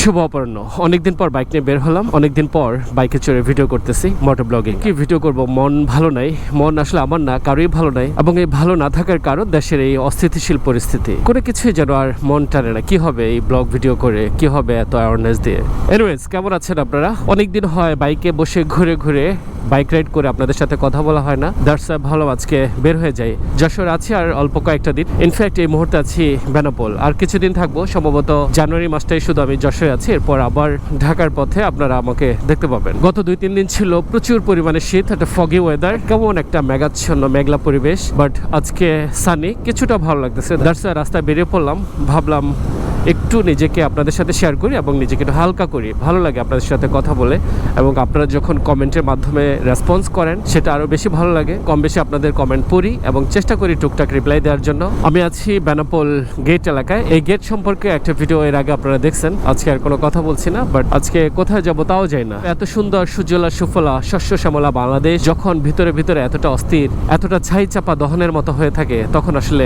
শুভ অপরাহ্ন। অনেকদিন পর বাইক নিয়ে বের হলাম, অনেকদিন পর বাইকে চড়ে ভিডিও করতেছি, মোটর ব্লগিং। কি ভিডিও করব, মন ভালো নাই। মন আসলে আমার না, কারোই ভালো নাই। এবং এই ভালো না থাকার কারণ দেশের এই অস্থিতিশীল পরিস্থিতি। কোনো কিছুই যেন আর মন টানে না। কি হবে এই ব্লগ ভিডিও করে, কি হবে এত অ্যাওয়ারনেস দিয়ে। এনিওয়েজ, কেমন আছেন আপনারা? অনেকদিন হয় বাইকে বসে ঘুরে ঘুরে বাইক রাইড করে আপনাদের সাথে কথা বলা হয় না। দ্যাটস ভালো আজকে বের হয়ে যাই। যশোর আছি আর অল্প কয়েকটা দিন। ইনফ্যাক্ট এই মুহূর্তে আছি বেনাপোল। আর কিছুদিন থাকবো, সম্ভবত জানুয়ারি মাসটাই শুধু আমি যশোরে আছি। এরপর আবার ঢাকার পথে আপনারা আমাকে দেখতে পাবেন। গত 2-3 দিন ছিল প্রচুর পরিমাণে শীত, একটা ফগি ওয়েদার, কেমন একটা মেঘাচ্ছন্ন মেঘলা পরিবেশ। বাট আজকে সানি, কিছুটা ভালো লাগতেছে। দ্যাটস রাস্তায় বেরিয়ে পড়লাম, ভাবলাম একটু নিজেকে আপনাদের সাথে শেয়ার করি এবং নিজেকে একটু হালকা করি। ভালো লাগে আপনাদের সাথে কথা বলে, এবং আপনারা যখন কমেন্টের মাধ্যমে রেসপন্স করেন সেটা আরও বেশি ভালো লাগে। কম বেশি আপনাদের কমেন্ট পড়ি এবং চেষ্টা করি টুকটাক রিপ্লাই দেওয়ার জন্য। আমি আছি বেনাপোল গেট এলাকায়। এই গেট সম্পর্কে একটা ভিডিও এর আগে আপনারা দেখছেন। আজকে আর কোনো কথা বলছি না, বাট আজকে কোথায় যাব তাও যাই না। এত সুন্দর সুজলা সুফলা শস্য শ্যামলা বাংলাদেশ যখন ভিতরে ভিতরে এতটা অস্থির, এতটা ছাই চাপা দহনের মতো হয়ে থাকে, তখন আসলে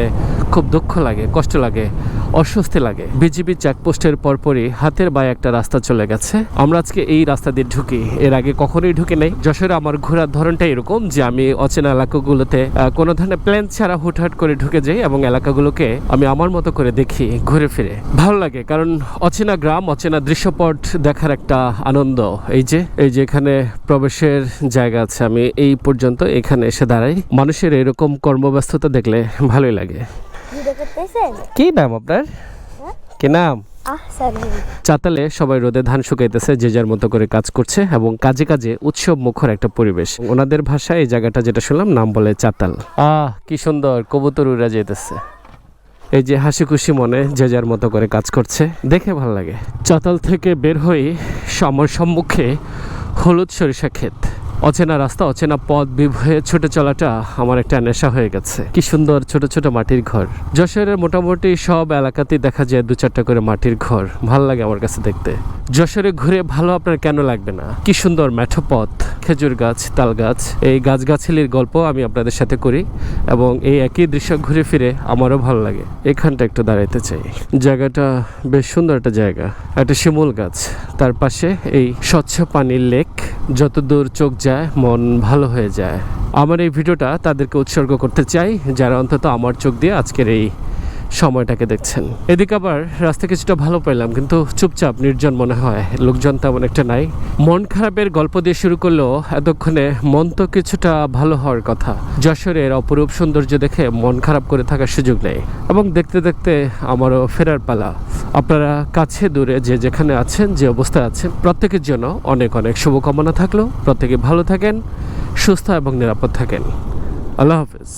খুব দুঃখ লাগে, কষ্ট লাগে, অস্বস্তি লাগে। বিজিবি চেকপোস্টের পরপরই হাতের বায়ে একটা রাস্তা চলে গেছে। আমরা আজকে এই রাস্তা দিয়ে ঢুকি, এর আগে কখনোই ঢুকে নেই। যশোরে আমার ঘোরার ধরনটা এরকম যে আমি অচেনা এলাকাগুলোতে কোনো ধরনের প্ল্যান ছাড়া হুটহাট করে ঢুকে যাই এবং এলাকাগুলোকে আমি আমার মতো করে দেখি, ঘুরে ফিরে ভালো লাগে। কারণ অচেনা গ্রাম, অচেনা দৃশ্যপট দেখার একটা আনন্দ। এই যে এখানে প্রবেশের জায়গা আছে, আমি এই পর্যন্ত এখানে এসে দাঁড়াই। মানুষের এরকম কর্মব্যস্ততা দেখলে ভালোই লাগে। কি নাম আপনার? কি নাম? চাতালে সবাই রোদে ধান শুকাইতেছে, যে যার মতো করে কাজ করছে এবং কাজে কাজে উৎসব মুখর একটা পরিবেশ। ওনাদের ভাষায় এই জায়গাটা যেটা শুনলাম নাম বলে চাতাল। কি সুন্দর কবুতর উড়া যেতেছে। এই যে হাসি খুশি মনে যে যার মতো করে কাজ করছে, দেখে ভালো লাগে। চাতাল থেকে বের হয়ে আমার সম্মুখে হলুদ সরিষা ক্ষেত। অচেনা রাস্তা, অচেনা পথ বিভয়ে ছুটে চলাটা আমার একটা নেশা হয়ে গেছে। কি সুন্দর ছোট ছোট মাটির ঘর। যশোরের মোটামুটি সব এলাকাতেই দেখা যায় 2-4টা করে মাটির ঘর। ভালো লাগে আমার কাছে দেখতে। যশোরে ঘুরে ভালো আপনার কেন লাগবে না? কি সুন্দর মেঠো পথ, খেজুর গাছ, তাল গাছ, এই গাছগাছালির গল্প আমি আপনাদের সাথে করি এবং এই একই দৃশ্য ঘুরে ফিরে আমারও ভালো লাগে। এখানটা একটু দাঁড়াইতে চাই। জায়গাটা বেশ সুন্দর একটা জায়গা। একটা শিমুল গাছ, তার পাশে এই স্বচ্ছ পানির লেক। যত দূর চোখ যায় মন ভালো হয়ে যায়। আমার এই ভিডিওটা তাদেরকে উৎসর্গ করতে চাই যারা অন্তত আমার চোখ দিয়ে আজকের এই সময়টাকে দেখছেন। এদিকে আবার রাস্তা কিছুটা ভালো পেলাম, কিন্তু চুপচাপ নির্জন মনে হয়, লোকজন তেমন একটা নাই। মন খারাপের গল্প দিয়ে শুরু করলেও এতক্ষণে মন তো কিছুটা ভালো হওয়ার কথা। যশোরের অপরূপ সৌন্দর্য দেখে মন খারাপ করে থাকার সুযোগ নেই। এবং দেখতে দেখতে আমারও ফেরার পালা। আপনারা কাছে দূরে যে যেখানে আছেন, যে অবস্থায় আছেন, প্রত্যেকের জন্য অনেক অনেক শুভকামনা থাকলো। প্রত্যেকে ভালো থাকেন, সুস্থ এবং নিরাপদ থাকেন। আল্লাহ হাফেজ।